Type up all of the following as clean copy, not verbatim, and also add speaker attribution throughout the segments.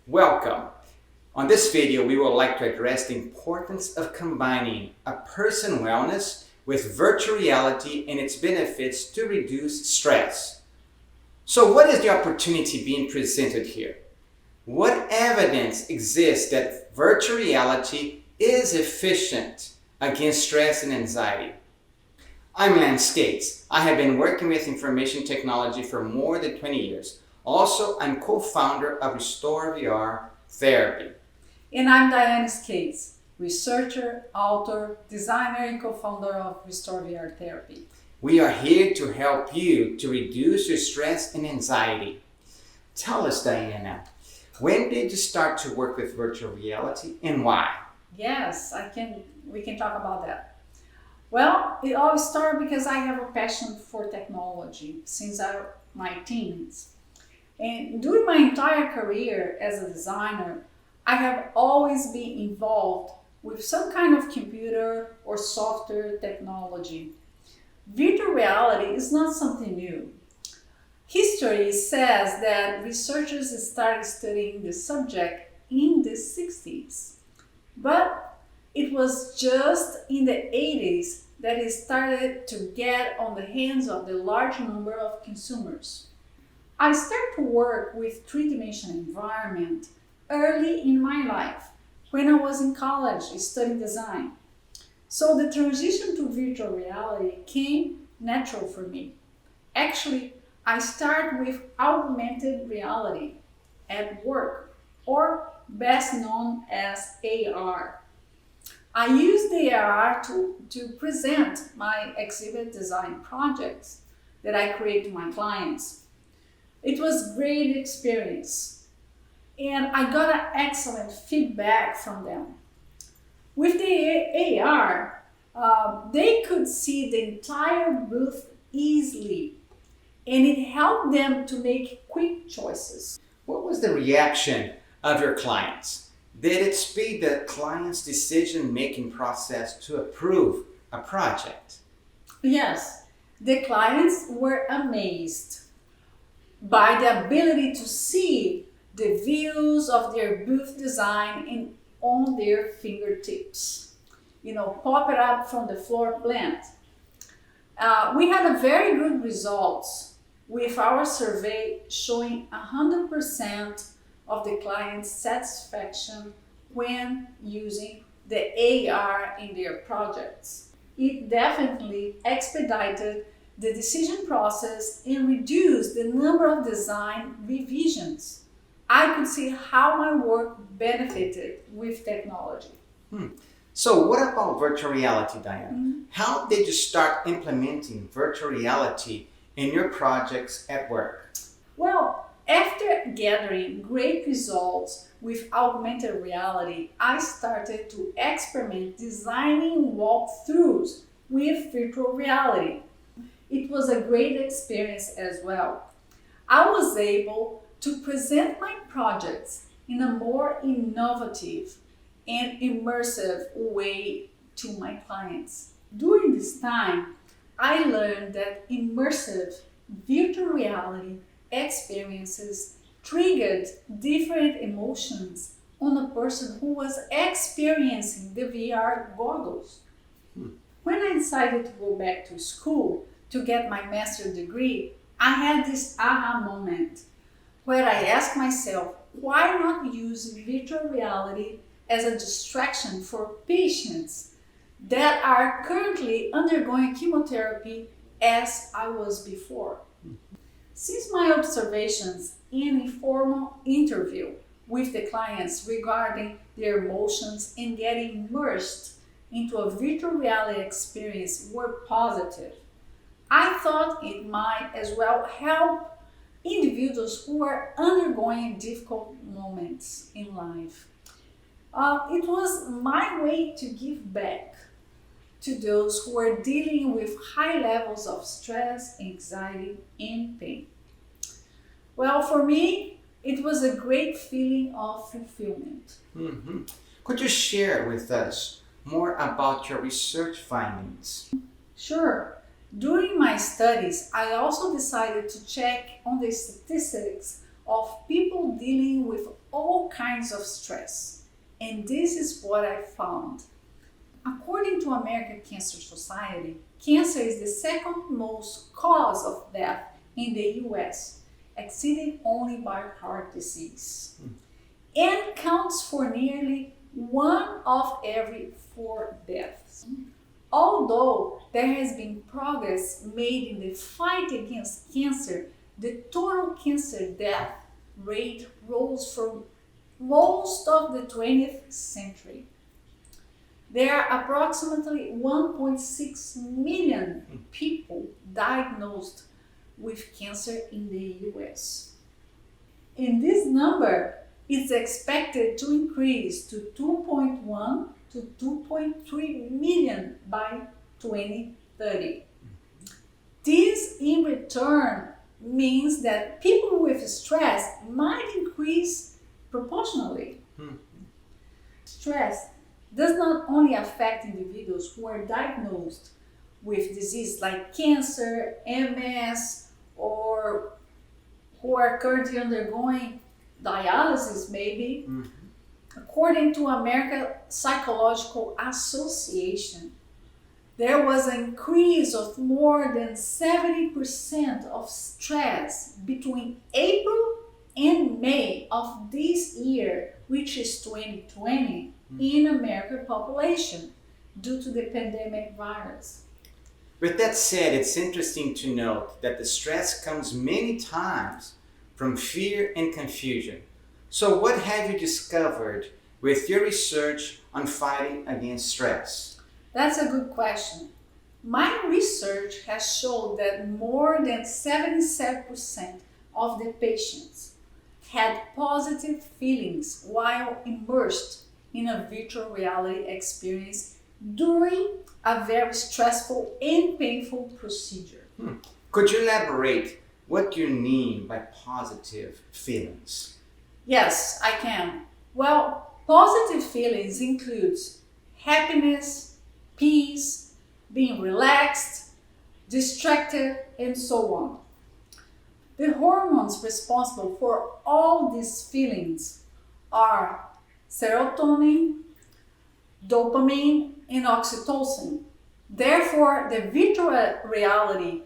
Speaker 1: Welcome. On this video, we would like to address the importance of combining a person's wellness with virtual reality and its benefits to reduce stress. So what is the opportunity being presented here? What evidence exists that virtual reality is efficient against stress and anxiety? I'm Lance Scates. I have been working with information technology for more than 20 years. Also, I'm co-founder of Restore VR Therapy.
Speaker 2: And I'm Lance Scates, researcher, author, designer, and co-founder of Restore VR Therapy.
Speaker 1: We are here to help you to reduce your stress and anxiety. Tell us, Diana, when did you start to work with virtual reality and why?
Speaker 2: Yes, we can talk about that. Well, it all started because I have a passion for technology since my teens. And during my entire career as a designer, I have always been involved with some kind of computer or software technology. Virtual reality is not something new. History says that researchers started studying the subject in the 60s. But it was just in the 80s that it started to get on the hands of the large number of consumers. I started to work with three-dimensional environment early in my life when I was in college studying design. So the transition to virtual reality came natural for me. Actually, I started with augmented reality at work, or best known as AR. I used the AR to present my exhibit design projects that I create to my clients. It was a great experience, and I got an excellent feedback from them. With the AR, they could see the entire booth easily, and it helped them to make quick choices.
Speaker 1: What was the reaction of your clients? Did it speed the client's decision-making process to approve a project?
Speaker 2: Yes, the clients were amazed by the ability to see the views of their booth design on their fingertips. Pop it up from the floor plan. We had a very good results with our survey showing 100% of the client's satisfaction when using the AR in their projects. It definitely expedited the decision process and reduced the number of design revisions. I could see how my work benefited with technology.
Speaker 1: So what about virtual reality, Diane? How did you start implementing virtual reality in your projects at work?
Speaker 2: Well, after gathering great results with augmented reality, I started to experiment designing walkthroughs with virtual reality. It was a great experience as well. I was able to present my projects in a more innovative and immersive way to my clients. During this time, I learned that immersive virtual reality experiences triggered different emotions on a person who was experiencing the VR goggles. When I decided to go back to school to get my master's degree, I had this aha moment where I asked myself, why not use virtual reality as a distraction for patients that are currently undergoing chemotherapy as I was before? Since my observations in informal interview with the clients regarding their emotions and getting immersed into a virtual reality experience were positive, I thought it might as well help individuals who are undergoing difficult moments in life. It was my way to give back to those who are dealing with high levels of stress, anxiety, and pain. Well, for me, it was a great feeling of fulfillment.
Speaker 1: Could you share with us more about your research findings?
Speaker 2: Sure. During my studies, I also decided to check on the statistics of people dealing with all kinds of stress. And this is what I found. According to American Cancer Society, cancer is the second most cause of death in the US, exceeded only by heart disease, and counts for nearly 1 of every 4 deaths. Although there has been progress made in the fight against cancer, the total cancer death rate rose for most of the 20th century. There are approximately 1.6 million people diagnosed with cancer in the US. And this number is expected to increase to 2.1 to 2.3 million by 2030. This in return means that people with stress might increase proportionally. Stress does not only affect individuals who are diagnosed with disease like cancer, MS, or who are currently undergoing dialysis maybe. According to American Psychological Association, there was an increase of more than 70% of stress between April and May of this year, which is 2020, in American population due to the pandemic virus.
Speaker 1: With that said, it's interesting to note that the stress comes many times from fear and confusion. So what have you discovered with your research on fighting against stress?
Speaker 2: That's a good question. My research has shown that more than 77% of the patients had positive feelings while immersed in a virtual reality experience during a very stressful and painful procedure.
Speaker 1: Could you elaborate what you mean by positive feelings?
Speaker 2: Yes, I can. Well, positive feelings includes happiness, peace, being relaxed, distracted, and so on. The hormones responsible for all these feelings are serotonin, dopamine, and oxytocin. Therefore, the virtual reality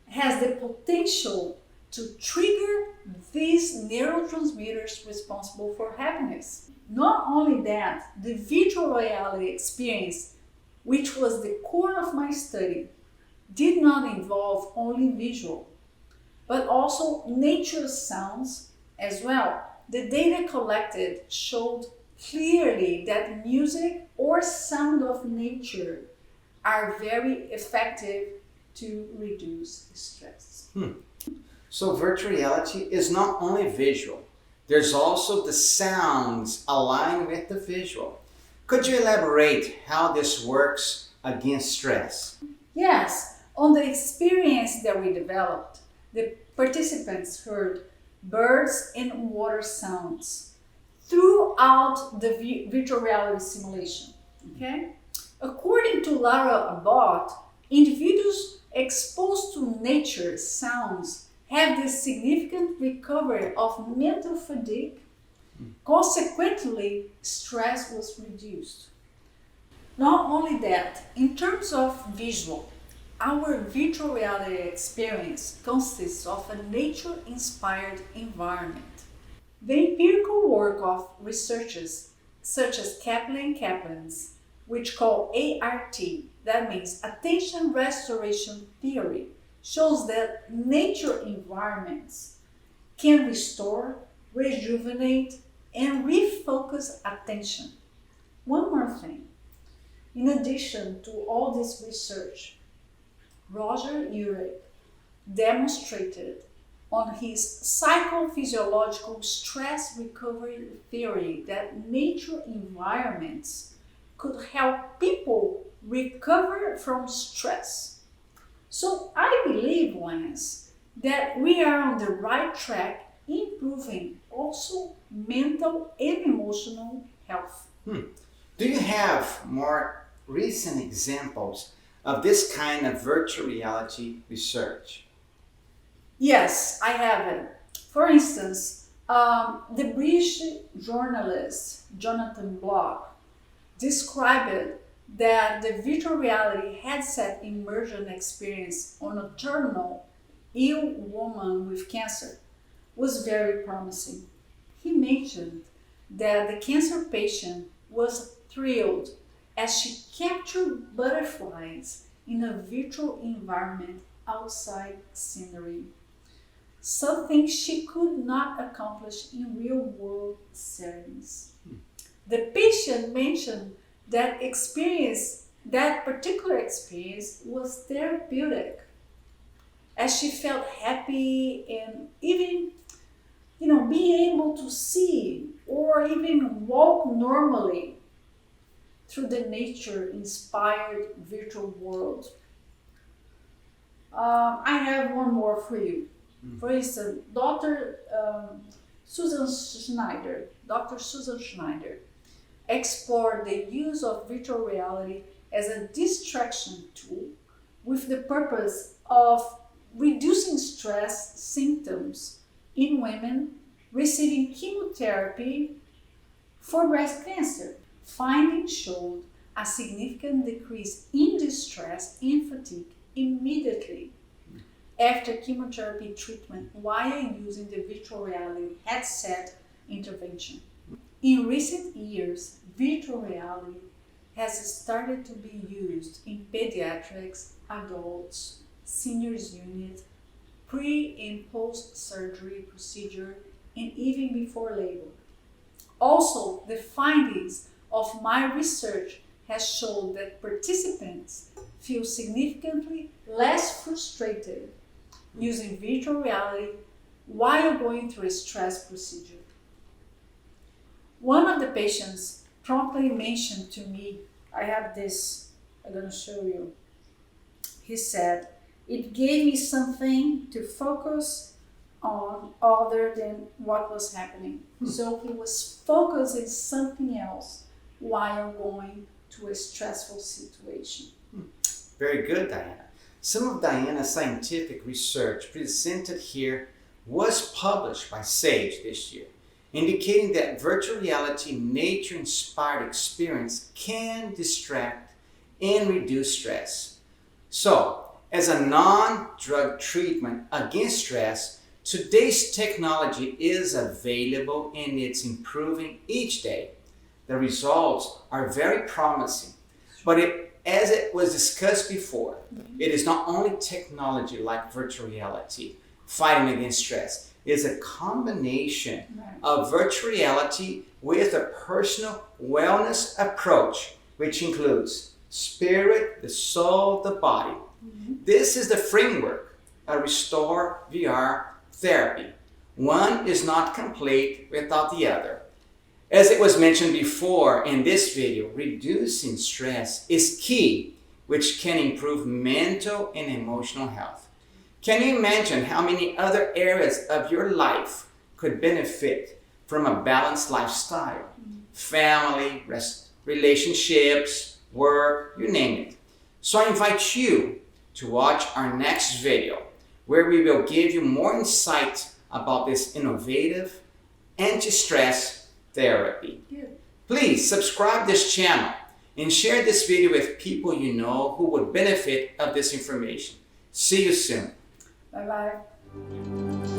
Speaker 2: has the potential to trigger these neurotransmitters responsible for happiness. Not only that, the virtual reality experience, which was the core of my study, did not involve only visual, but also nature sounds as well. The data collected showed clearly that music or sound of nature are very effective to reduce stress.
Speaker 1: So virtual reality is not only visual, there's also the sounds aligned with the visual. Could you elaborate how this works against stress?
Speaker 2: Yes, on the experience that we developed, the participants heard birds and water sounds throughout the virtual reality simulation. Okay? According to Lara Abbott, individuals exposed to nature sounds have this significant recovery of mental fatigue. Consequently, stress was reduced. Not only that, in terms of visual, our virtual reality experience consists of a nature-inspired environment. The empirical work of researchers such as Kaplan Kaplan's, which call ART, that means Attention Restoration Theory, shows that nature environments can restore, rejuvenate, and refocus attention. One more thing. In addition to all this research, Roger Urich demonstrated on his psychophysiological stress recovery theory that nature environments could help people recover from stress. So I believe, Lance, that we are on the right track improving also mental and emotional health.
Speaker 1: Do you have more recent examples of this kind of virtual reality research?
Speaker 2: Yes, I have it. For instance, The British journalist Jonathan Block described that the virtual reality headset immersion experience on a terminal ill woman with cancer was very promising. He mentioned that the cancer patient was thrilled as she captured butterflies in a virtual environment outside scenery, something she could not accomplish in real world settings. The patient mentioned that particular experience was therapeutic as she felt happy and even being able to see or even walk normally through the nature inspired virtual world. I have one more for you. For instance, Dr. Susan Schneider explored the use of virtual reality as a distraction tool with the purpose of reducing stress symptoms in women receiving chemotherapy for breast cancer. Findings showed a significant decrease in distress and fatigue immediately after chemotherapy treatment while using the virtual reality headset intervention. In recent years, virtual reality has started to be used in pediatrics, adults, seniors unit, pre and post surgery procedure, and even before labor. Also, the findings of my research has shown that participants feel significantly less frustrated using virtual reality while going through a stress procedure. One of the patients promptly mentioned to me, I have this, I'm going to show you. He said, it gave me something to focus on other than what was happening. So he was focusing something else while going to a stressful situation.
Speaker 1: Very good, Diana. Some of Diana's scientific research presented here was published by Sage this year, indicating that virtual reality nature-inspired experience can distract and reduce stress. So, as a non-drug treatment against stress, today's technology is available and it's improving each day. The results are very promising, but as it was discussed before, it is not only technology like virtual reality fighting against stress. It is a combination of virtual reality with a personal wellness approach, which includes spirit, the soul, the body. This is the framework of Restore VR therapy. One is not complete without the other. As it was mentioned before in this video, reducing stress is key, which can improve mental and emotional health. Can you imagine how many other areas of your life could benefit from a balanced lifestyle? Family, relationships, work, you name it. So I invite you to watch our next video, where we will give you more insight about this innovative anti-stress therapy. Please subscribe this channel and share this video with people you know who would benefit of this information. See you soon.
Speaker 2: Bye-bye.